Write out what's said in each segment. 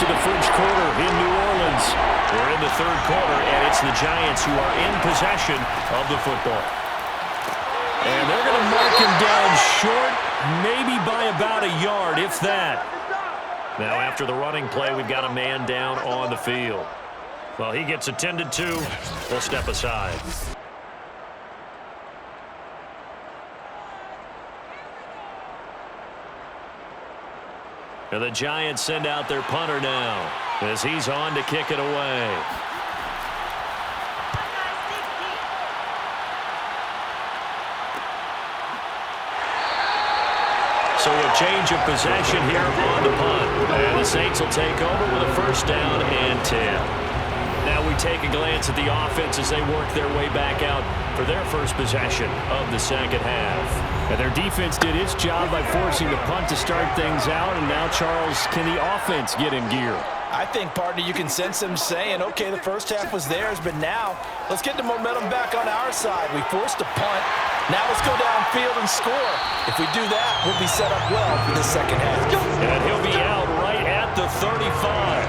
to the first quarter in New Orleans. We're in the third quarter, and it's the Giants who are in possession of the football. And they're going to mark him down short, maybe by about a yard, if that. Now, after the running play, we've got a man down on the field. Well, he gets attended to. We'll step aside. And the Giants send out their punter now as he's on to kick it away. So a change of possession here on the punt. And the Saints will take over with a first down and 10. Now we take a glance at the offense as they work their way back out for their first possession of the second half. And their defense did its job by forcing the punt to start things out. And now, Charles, can the offense get in gear? I think, partner, you can sense them saying, okay, the first half was theirs, but now let's get the momentum back on our side. We forced a punt. Now let's go downfield and score. If we do that, we'll be set up well for the second half. And he'll be out right at the 35.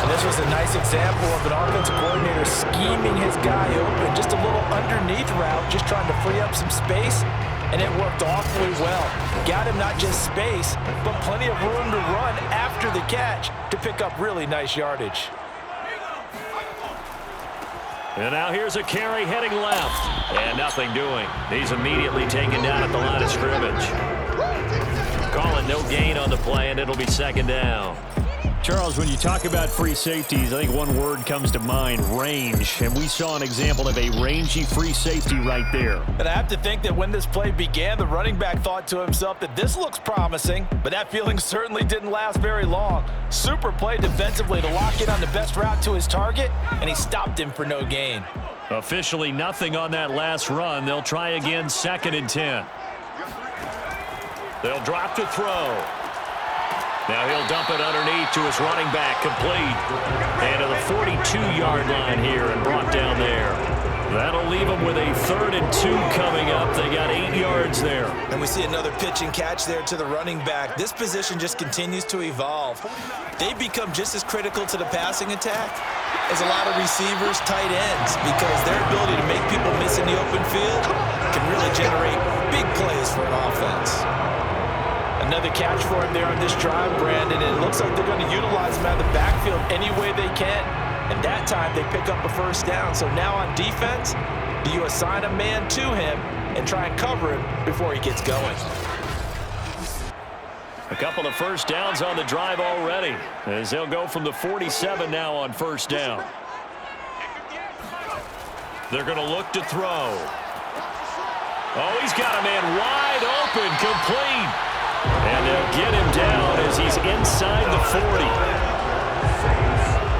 And this was a nice example of an offensive coordinator scheming his guy open. Just a little underneath route, just trying to free up some space, and it worked awfully well. Got him not just space, but plenty of room to run after the catch to pick up really nice yardage. And now here's a carry heading left. And nothing doing. He's immediately taken down at the line of scrimmage. Calling no gain on the play, and it'll be second down. Charles, when you talk about free safeties, I think one word comes to mind, range. And we saw an example of a rangy free safety right there. And I have to think that when this play began, the running back thought to himself that this looks promising, but that feeling certainly didn't last very long. Super play defensively to lock in on the best route to his target, and he stopped him for no gain. Officially nothing on that last run. They'll try again, second and 10. They'll drop to throw. Now he'll dump it underneath to his running back, complete. And to the 42-yard line here and brought down there. That'll leave them with a 3rd and 2 coming up. They got 8 yards there. And we see another pitch and catch there to the running back. This position just continues to evolve. They become just as critical to the passing attack as a lot of receivers, tight ends, because their ability to make people miss in the open field can really generate big plays for an offense. Another catch for him there on this drive, Brandon, and it looks like they're going to utilize him out of the backfield any way they can. And that time they pick up a first down. So now on defense, do you assign a man to him and try and cover him before he gets going? A couple of first downs on the drive already, as they'll go from the 47 now on first down. They're going to look to throw. Oh, he's got a man wide open, complete. And they'll get him down as he's inside the 40.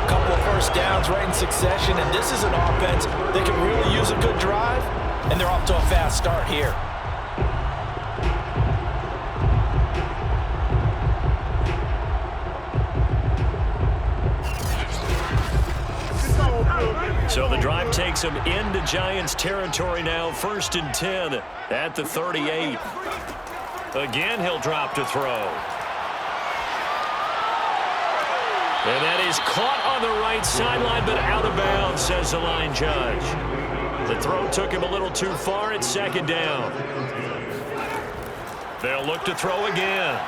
A couple of first downs right in succession, and this is an offense that can really use a good drive, and they're off to a fast start here. So the drive takes him into Giants territory now, 1st and 10 at the 38. Again, he'll drop to throw. And that is caught on the right sideline, but out of bounds, says the line judge. The throw took him a little too far. It's second down. They'll look to throw again.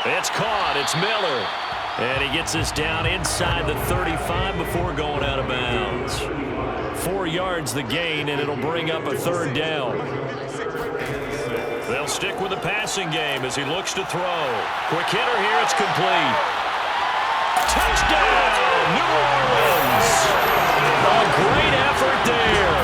It's caught. It's Miller. And he gets this down inside the 35 before going out of bounds. 4 yards the gain, and it'll bring up a 3rd down. They'll stick with the passing game as he looks to throw. Quick hitter here, it's complete. Touchdown, New Orleans! A great effort there.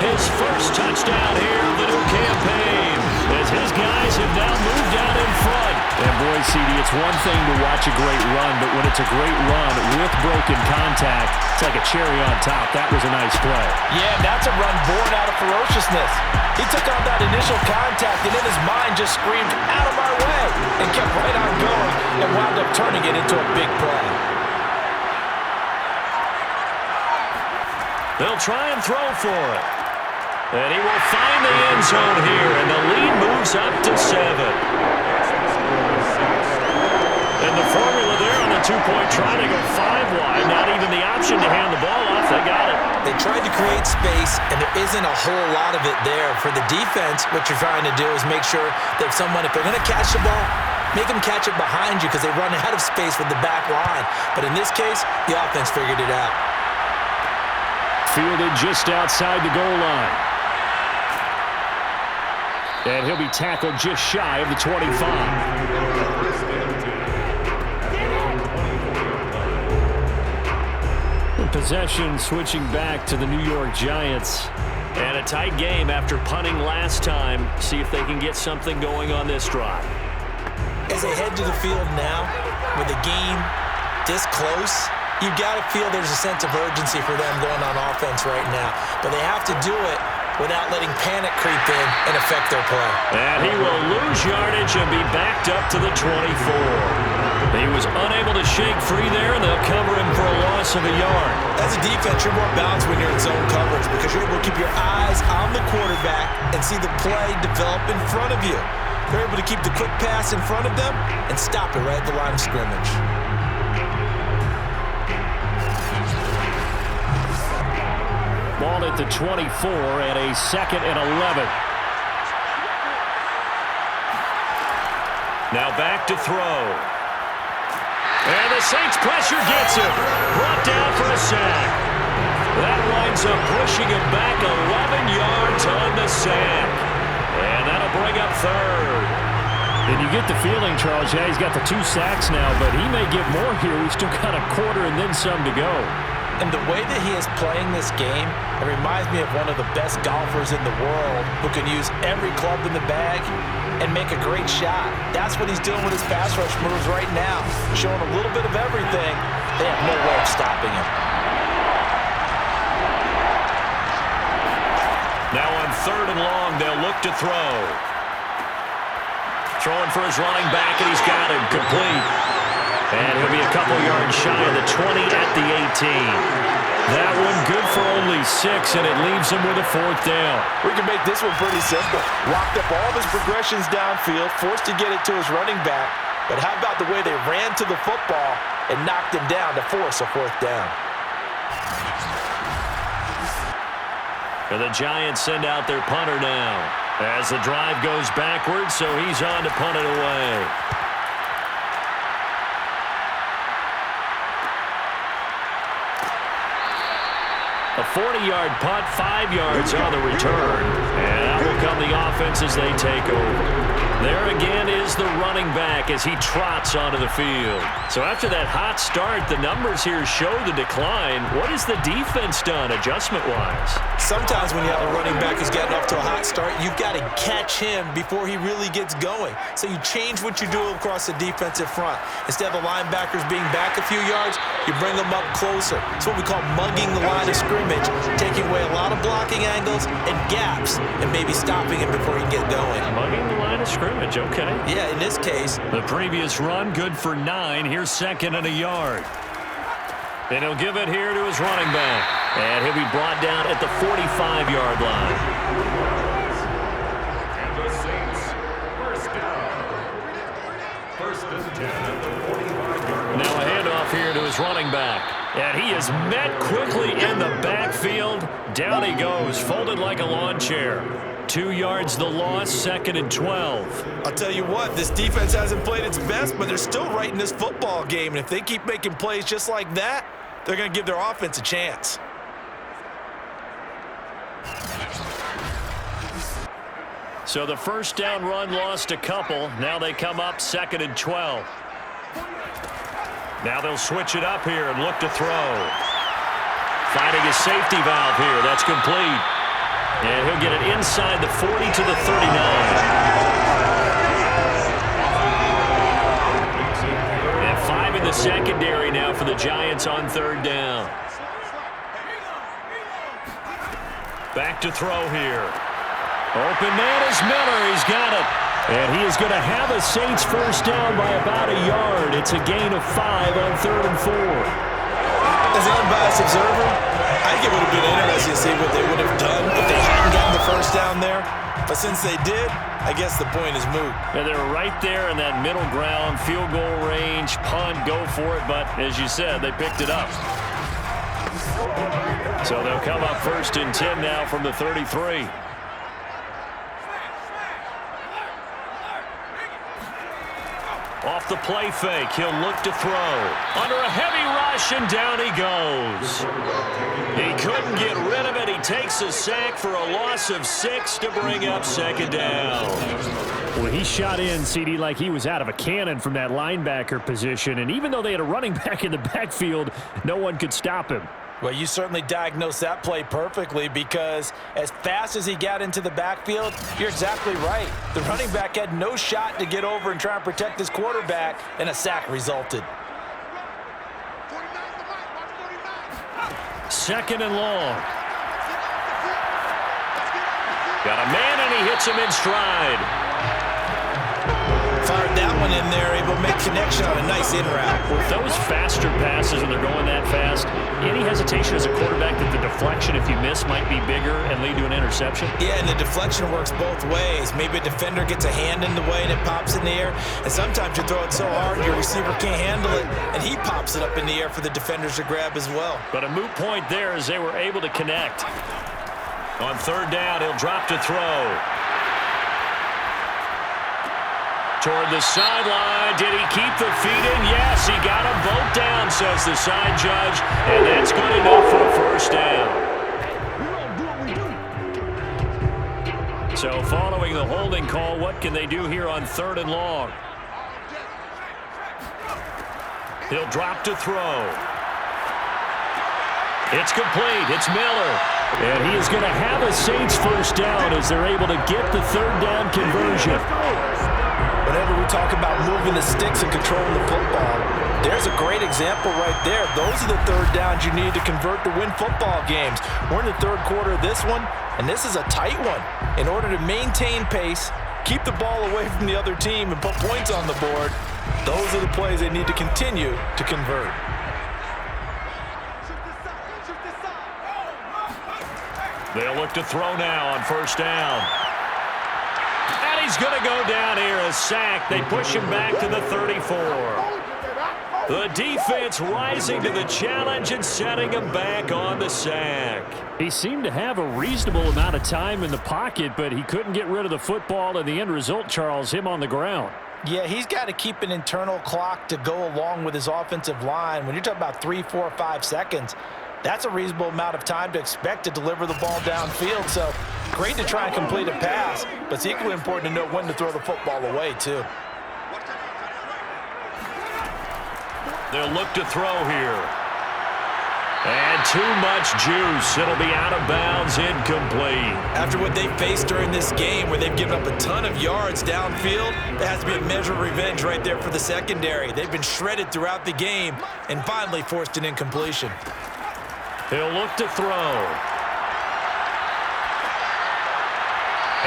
His first touchdown here of the new campaign, as his guys have now moved out in front. And boy, CD, it's one thing to watch a great run, but when it's a great run with broken contact, it's like a cherry on top. That was a nice play. Yeah, that's a run born out of ferociousness. He took on that initial contact, and in his mind just screamed, out of my way, and kept right on going, and wound up turning it into a big play. They'll try and throw for it. And he will find the end zone here, and the lead moves up to 7. two-point try to go 5 wide. Not even the option to hand the ball off. They got it. They tried to create space, and there isn't a whole lot of it there. For the defense, what you're trying to do is make sure that if they're going to catch the ball, make them catch it behind you because they run out of space with the back line. But in this case, the offense figured it out. Fielded just outside the goal line. And he'll be tackled just shy of the 25. Possession switching back to the New York Giants. And a tight game after punting last time. See if they can get something going on this drive. As they head to the field now, with the game this close, you've got to feel there's a sense of urgency for them going on offense right now. But they have to do it without letting panic creep in and affect their play. And he will lose yardage and be backed up to the 24. He was unable to shake free there, and they'll cover him for a loss of a yard. As a defense, you're more balanced when you're in zone coverage because you're able to keep your eyes on the quarterback and see the play develop in front of you. They're able to keep the quick pass in front of them and stop it right at the line of scrimmage. Ball at the 24 and a 2nd and 11. Now back to throw. And the Saints pressure gets him. Brought down for a sack. That winds up pushing him back 11 yards on the sack. And that'll bring up 3rd. And you get the feeling, Charles, yeah, he's got the 2 sacks now, but he may get more here. We've still got a quarter and then some to go. And the way that he is playing this game, it reminds me of one of the best golfers in the world who can use every club in the bag and make a great shot. That's what he's doing with his pass rush moves right now, showing a little bit of everything. They have no way of stopping him. Now on 3rd and long, they'll look to throw. Throwing for his running back, and he's got him complete. And he'll be a couple yards shy of the 20 at the 18. That one good for only 6, and it leaves him with a 4th down. We can make this one pretty simple. Locked up all of his progressions downfield, forced to get it to his running back. But how about the way they ran to the football and knocked him down to force a 4th down? And the Giants send out their punter now as the drive goes backwards, so he's on to punt it away. A 40-yard punt, 5 yards on the return. And out will come the offense as they take over. There again is the running back as he trots onto the field. So after that hot start, the numbers here show the decline. What has the defense done adjustment-wise? Sometimes when you have a running back who's getting off to a hot start, you've got to catch him before he really gets going. So you change what you do across the defensive front. Instead of the linebackers being back a few yards, you bring them up closer. It's what we call mugging the line of scrimmage, taking away a lot of blocking angles and gaps and maybe stopping him before he can get going. Mugging the line of scrimmage, okay. Yeah, in this case. The previous run, good for 9. Here's 2nd and a yard. And he'll give it here to his running back. And he'll be brought down at the 45-yard line. And the Saints, 1st down. 1st and 10 at the 45-yard line. Now a handoff here to his running back. And he is met quickly in the backfield. Down he goes, folded like a lawn chair. 2 yards the loss, 2nd and 12. I'll tell you what, this defense hasn't played its best, but they're still right in this football game. And if they keep making plays just like that, they're going to give their offense a chance. So the 1st down run lost a couple. Now they come up 2nd and 12. Now they'll switch it up here and look to throw. Finding a safety valve here. That's complete. And he'll get it inside the 40 to the 39. And 5 in the secondary now for the Giants on 3rd down. Back to throw here. Open man is Miller. He's got it. And he is going to have a Saints 1st down by about a yard. It's a gain of 5 on 3rd and 4. As an unbiased observer, I think it would have been interesting to see what they would have done if they hadn't gotten the first down there. But since they did, I guess the point is moot. Yeah, they were right there in that middle ground, field goal range, punt, go for it. But as you said, they picked it up. So they'll come up 1st and 10 now from the 33. Off the play fake, he'll look to throw. Under a heavy rush, and down he goes. He couldn't get rid of it. He takes a sack for a loss of 6 to bring up 2nd down. Well, he shot in, CD, like he was out of a cannon from that linebacker position. And even though they had a running back in the backfield, no one could stop him. Well, you certainly diagnosed that play perfectly, because as fast as he got into the backfield, you're exactly right. The running back had no shot to get over and try and protect his quarterback, and a sack resulted. 2nd and long. Got a man, and he hits him in stride. Fired that one in there, able to make connection on a nice in route. With those faster passes, when they're going that fast, any hesitation as a quarterback that the deflection, if you miss, might be bigger and lead to an interception? Yeah, and the deflection works both ways. Maybe a defender gets a hand in the way and it pops in the air, and sometimes you throw it so hard your receiver can't handle it, and he pops it up in the air for the defenders to grab as well. But a moot point there as they were able to connect. On 3rd down, he'll drop to throw. Toward the sideline. Did he keep the feet in? Yes, he got them both down, says the side judge. And that's good enough for a 1st down. So following the holding call, what can they do here on 3rd and long? He'll drop to throw. It's complete. It's Miller. And he is going to have a Saints 1st down as they're able to get the 3rd down conversion. Whenever we talk about moving the sticks and controlling the football, there's a great example right there. Those are the 3rd downs you need to convert to win football games. We're in the 3rd quarter of this one, and this is a tight one. In order to maintain pace, keep the ball away from the other team, and put points on the board, those are the plays they need to continue to convert. They'll look to throw now on 1st down. And he's going to go down here, a sack. They push him back to the 34. The defense rising to the challenge and setting him back on the sack. He seemed to have a reasonable amount of time in the pocket, but he couldn't get rid of the football, and the end result, Charles, him on the ground. Yeah, he's got to keep an internal clock to go along with his offensive line. When you're talking about 3, 4, 5 seconds, that's a reasonable amount of time to expect to deliver the ball downfield. So great to try and complete a pass, but it's equally important to know when to throw the football away, too. They'll look to throw here. And too much juice. It'll be out of bounds, incomplete. After what they faced during this game, where they've given up a ton of yards downfield, there has to be a measure of revenge right there for the secondary. They've been shredded throughout the game and finally forced an incompletion. He'll look to throw.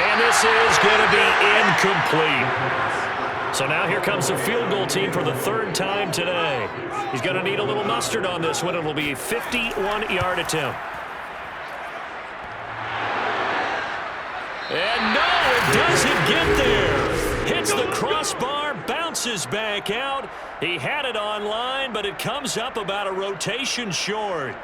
And this is going to be incomplete. So now here comes the field goal team for the 3rd time today. He's going to need a little mustard on this one. It'll be a 51-yard attempt. And no, it doesn't get there. Hits the crossbar, bounces back out. He had it on line, but it comes up about a rotation short.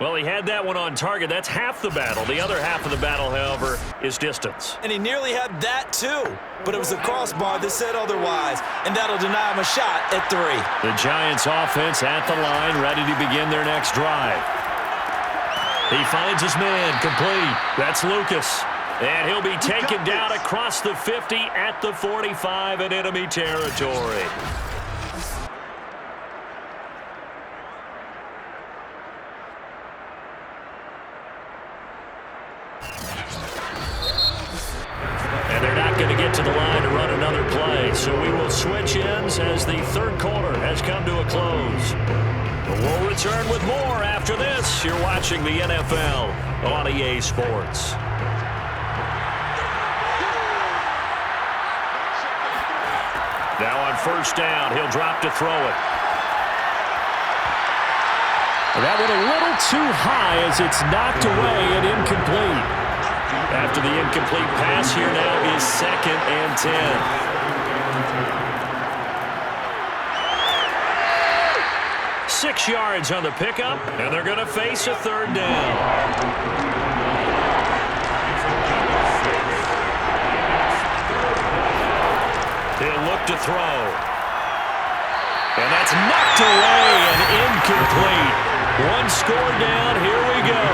Well, he had that one on target. That's half the battle. The other half of the battle, however, is distance. And he nearly had that, too. But it was the crossbar that said otherwise, and that'll deny him a shot at 3. The Giants offense at the line, ready to begin their next drive. He finds his man, complete. That's Lucas. And he'll be taken down across the 50 at the 45 in enemy territory. To the line to run another play, so we will switch ends as the 3rd quarter has come to a close. We'll return with more after this. You're watching the NFL on EA Sports. Now on 1st down, he'll drop to throw it. That went a little too high as it's knocked away and incomplete. After the incomplete pass, here now is 2nd and 10. 6 yards on the pickup, and they're going to face a 3rd down. He'll look to throw. And that's knocked away and incomplete. 1 score down. Here we go.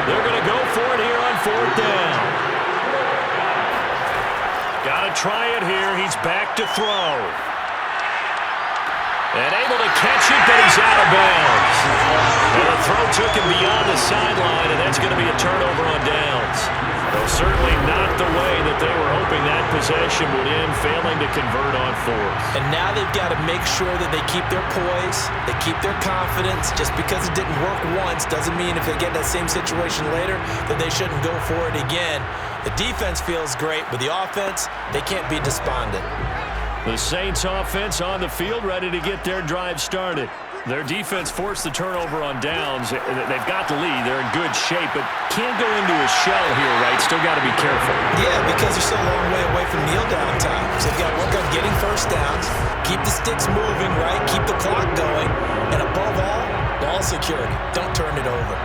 They're going to go for it here on 4th down. Got to try it here. He's back to throw. And able to catch it, but he's out of bounds. And the throw took him beyond the sideline, and that's going to be a turnover on downs. Well, certainly not the way that they were hoping that possession would end, failing to convert on 4th. And now they've got to make sure that they keep their poise, they keep their confidence. Just because it didn't work once doesn't mean if they get that same situation later that they shouldn't go for it again. The defense feels great, but the offense, they can't be despondent. The Saints offense on the field, ready to get their drive started. Their defense forced the turnover on downs. They've got the lead. They're in good shape, but can't go into a shell here, right? Still got to be careful. Yeah, because they're still a long way away from kneel down time. So they've got to work on getting first downs, keep the sticks moving, right? Keep the clock going, and above all, ball security. Don't turn it over.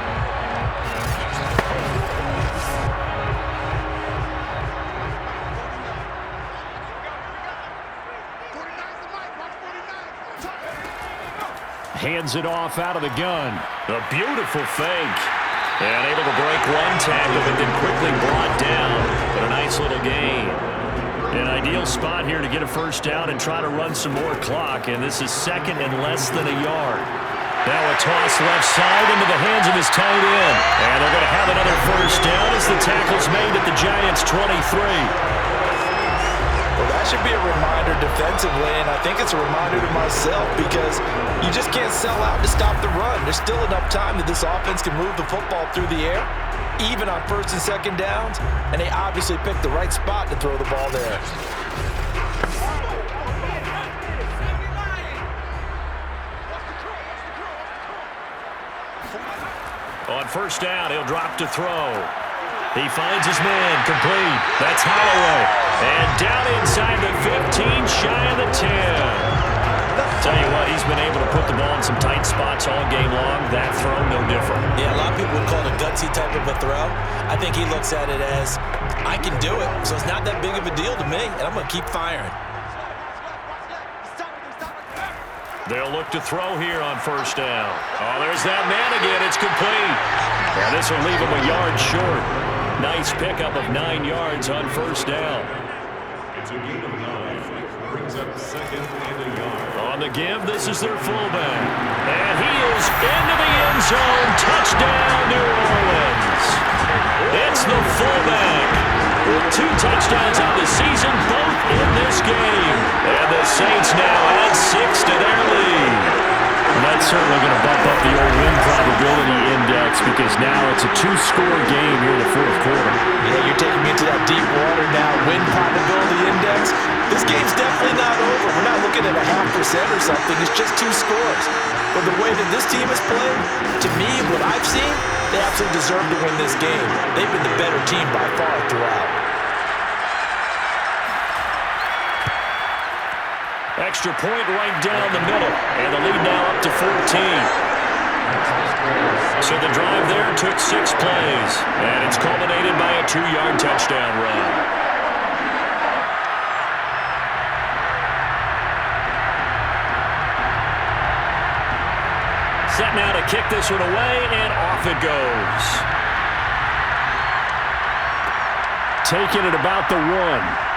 Hands it off out of the gun. A beautiful fake. And able to break 1 tackle, but then quickly brought down. But a nice little gain. An ideal spot here to get a first down and try to run some more clock. And this is 2nd and less than a yard. Now a toss left side into the hands of his tight end. And they're going to have another first down as the tackle's made at the Giants' 23. Well, that should be a reminder defensively, and I think it's a reminder to myself because you just can't sell out to stop the run. There's still enough time that this offense can move the football through the air, even on 1st and 2nd downs, and they obviously picked the right spot to throw the ball there. On 1st down, he'll drop to throw. He finds his man, complete. That's Holloway. And down inside the 15, shy of the 10. Tell you what, he's been able to put the ball in some tight spots all game long. That throw, no different. Yeah, a lot of people would call it a gutsy type of a throw. I think he looks at it as, I can do it, so it's not that big of a deal to me, and I'm going to keep firing. They'll look to throw here on 1st down. Oh, there's that man again. It's complete. And this will leave him a yard short. Nice pickup of 9 yards on 1st down. It's a gain of 9. Brings up 2nd and a yard. On the give, this is their fullback. And he is into the end zone. Touchdown, New Orleans. It's the fullback with 2 touchdowns on the season, both in this game. And the Saints now add 6 to their lead. And that's certainly going to bump up the old win probability index because now it's a 2-score game here in the 4th quarter. Yeah, you're taking me into that deep water now. Win probability index. This game's definitely not over. We're not looking at a 0.5% or something. It's just 2 scores. But the way that this team has played, to me, what I've seen, they absolutely deserve to win this game. They've been the better team by far throughout. Extra point right down the middle. And the lead now up to 14. So the drive there took 6 plays. And it's culminated by a 2-yard touchdown run. Set now to kick this one away, and off it goes. Taking it about the 1.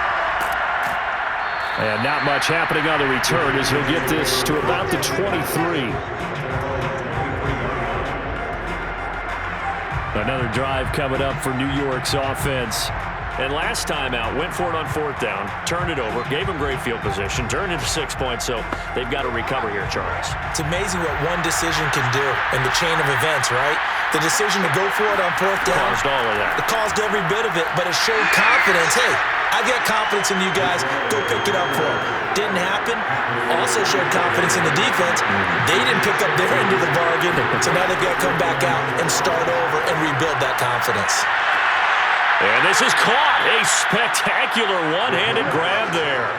And not much happening on the return as he'll get this to about the 23. Another drive coming up for New York's offense. And last time out, went for it on 4th down, turned it over, gave them great field position, turned into 6 points, so they've got to recover here, Charles. It's amazing what one decision can do in the chain of events, right? The decision to go for it on 4th down. Caused all of that. It caused every bit of it, but it showed confidence. Hey, I've got confidence in you guys. Go pick it up for them. Didn't happen. Also showed confidence in the defense. They didn't pick up their end of the bargain, so now they've got to come back out and start over and rebuild that confidence. And this is caught. A spectacular one-handed grab there.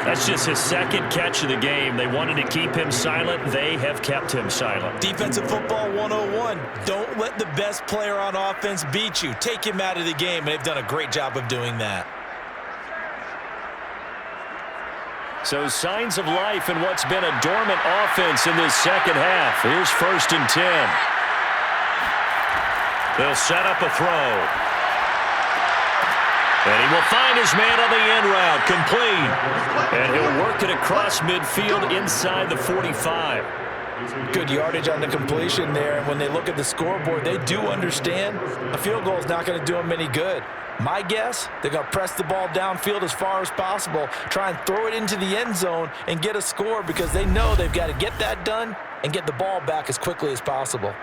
That's just his second catch of the game. They wanted to keep him silent. They have kept him silent. Defensive football 101. Don't let the best player on offense beat you. Take him out of the game, and they've done a great job of doing that. So signs of life in what's been a dormant offense in this second half. Here's 1st and 10. They'll set up a throw. And he will find his man on the end route, complete. And he'll work it across midfield inside the 45. Good yardage on the completion there. And when they look at the scoreboard, they do understand a field goal is not going to do them any good. My guess, they're going to press the ball downfield as far as possible, try and throw it into the end zone and get a score because they know they've got to get that done and get the ball back as quickly as possible.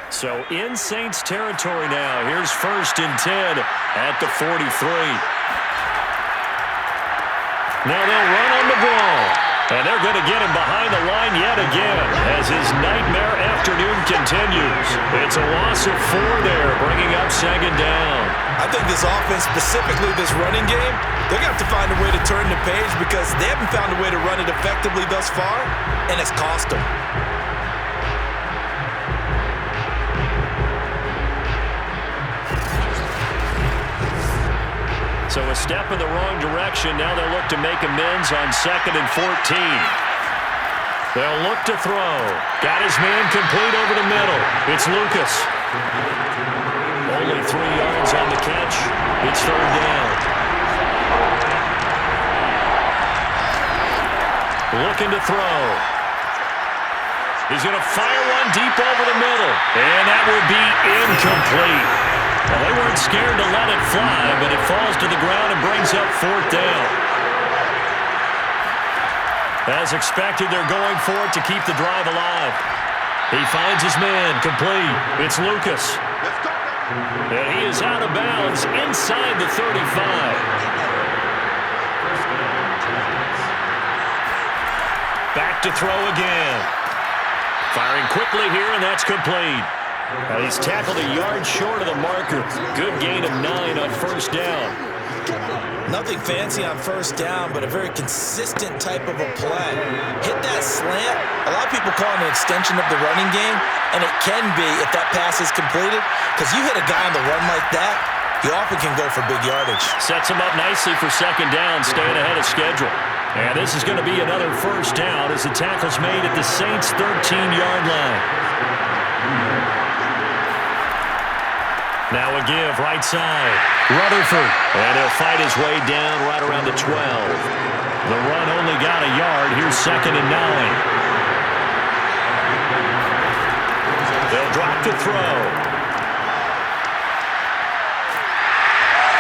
So in Saints territory now. Here's 1st and 10 at the 43. Now they'll run on the ball. And they're going to get him behind the line yet again as his nightmare afternoon continues. It's a loss of 4 there, bringing up 2nd down. I think this offense, specifically this running game, they're going to have to find a way to turn the page because they haven't found a way to run it effectively thus far, and it's cost them. So a step in the wrong direction. Now they'll look to make amends on 2nd and 14. They'll look to throw. Got his man complete over the middle. It's Lucas. Only 3 yards on the catch. It's 3rd down. Looking to throw. He's going to fire one deep over the middle. And that will be incomplete. Well, they weren't scared to let it fly, but it falls to the ground and brings up 4th down. As expected, they're going for it to keep the drive alive. He finds his man, complete. It's Lucas. And he is out of bounds inside the 35. Back to throw again. Firing quickly here, and that's complete. He's tackled a yard short of the marker. Good gain of 9 on 1st down. Nothing fancy on 1st down, but a very consistent type of a play. Hit that slant. A lot of people call it an extension of the running game, and it can be if that pass is completed, because you hit a guy on the run like that, you often can go for big yardage. Sets him up nicely for 2nd down, staying ahead of schedule. And this is going to be another 1st down as the tackle's made at the Saints' 13-yard line. Now a give, right side. Rutherford. And he'll fight his way down right around the 12. The run only got a yard. Here's 2nd and 9. They'll drop to throw.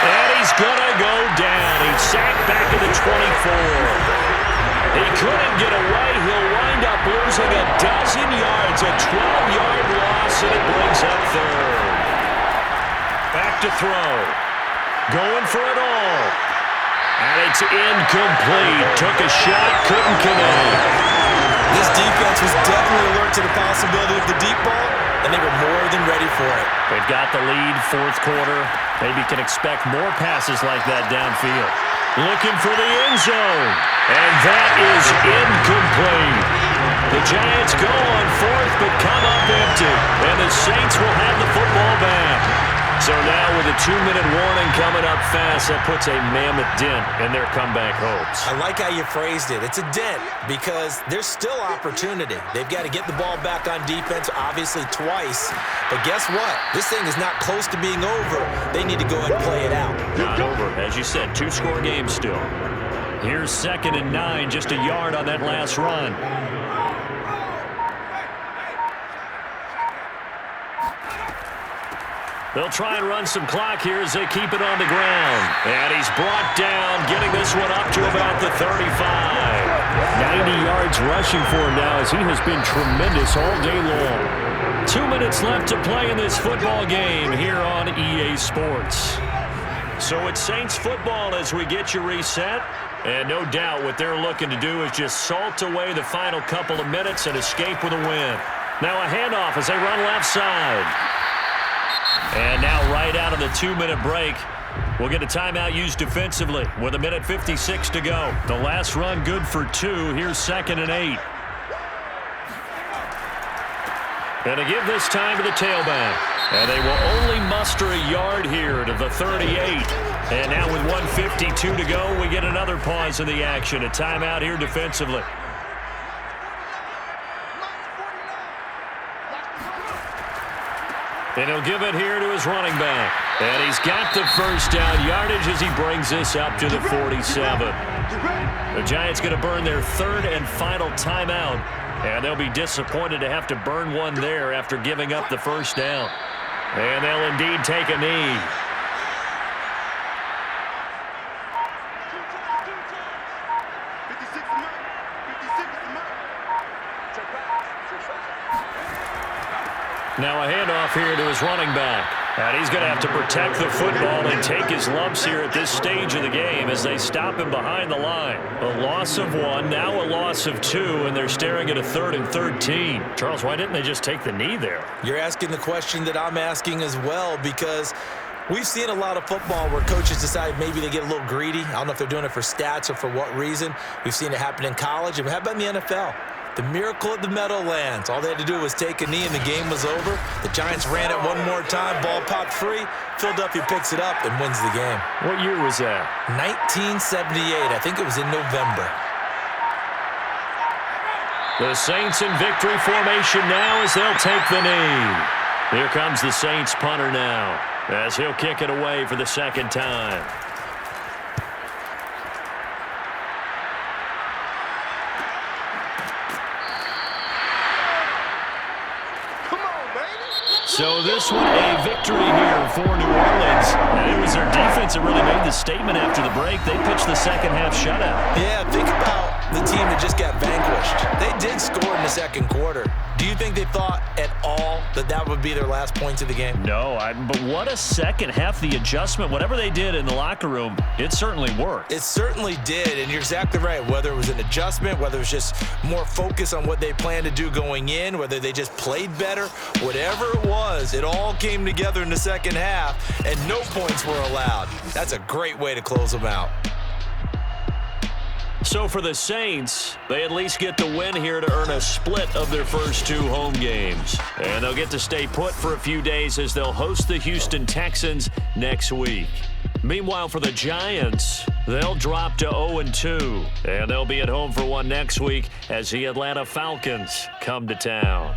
And he's going to go down. He's sacked back at the 24. He couldn't get away. He'll wind up losing a dozen yards. A 12-yard loss, and it brings up 3rd. Back to throw. Going for it all. And it's incomplete. Took a shot, couldn't connect. This defense was definitely alert to the possibility of the deep ball, and they were more than ready for it. They've got the lead, 4th quarter. Maybe can expect more passes like that downfield. Looking for the end zone. And that is incomplete. The Giants go on 4th, but come up empty. And the Saints will have the football back. So now with a 2-minute warning coming up fast, that puts a mammoth dent in their comeback hopes. I like how you phrased it. It's a dent because there's still opportunity. They've got to get the ball back on defense, obviously twice. But guess what? This thing is not close to being over. They need to go ahead and play it out. Not over. As you said, 2-score game still. Here's 2nd and 9, just a yard on that last run. They'll try and run some clock here as they keep it on the ground. And he's brought down, getting this one up to about the 35. 90 yards rushing for him now as he has been tremendous all day long. 2 minutes left to play in this football game here on EA Sports. So it's Saints football as we get you reset. And no doubt what they're looking to do is just salt away the final couple of minutes and escape with a win. Now a handoff as they run left side. And now right out of the 2-minute break, we'll get a timeout used defensively with 1:56 to go. The last run good for 2. Here's 2nd and 8. And to give this time to the tailback. And they will only muster a yard here to the 38. And now with 1:52 to go, we get another pause in the action. A timeout here defensively. And he'll give it here to his running back. And he's got the first down yardage as he brings this up to the 47. The Giants going to burn their 3rd and final timeout. And they'll be disappointed to have to burn one there after giving up the first down. And they'll indeed take a knee. Now a handoff here to his running back. And he's going to have to protect the football and take his lumps here at this stage of the game as they stop him behind the line. A loss of 1, now a loss of 2, and they're staring at a 3rd and 13. Charles, why didn't they just take the knee there? You're asking the question that I'm asking as well, because we've seen a lot of football where coaches decide maybe they get a little greedy. I don't know if they're doing it for stats or for what reason. We've seen it happen in college, and how about in the NFL? The miracle of the Meadowlands. All they had to do was take a knee and the game was over. The Giants ran it one more time. Ball popped free. Philadelphia picks it up and wins the game. What year was that? 1978. I think it was in November. The Saints in victory formation now as they'll take the knee. Here comes the Saints punter now as he'll kick it away for the 2nd time. So this one, a victory here for New Orleans. And it was their defense that really made the statement after the break. They pitched the second-half shutout. Yeah, think about the team that just got vanquished. They did score in the 2nd quarter. Do you think they thought at all that that would be their last points of the game? No, but what a second half. The adjustment, whatever they did in the locker room, it certainly worked. It certainly did, and you're exactly right. Whether it was an adjustment, whether it was just more focus on what they planned to do going in, whether they just played better, whatever it was, it all came together in the 2nd half, and no points were allowed. That's a great way to close them out. So for the Saints, they at least get the win here to earn a split of their first 2 home games. And they'll get to stay put for a few days as they'll host the Houston Texans next week. Meanwhile, for the Giants, they'll drop to 0-2. And they'll be at home for one next week as the Atlanta Falcons come to town.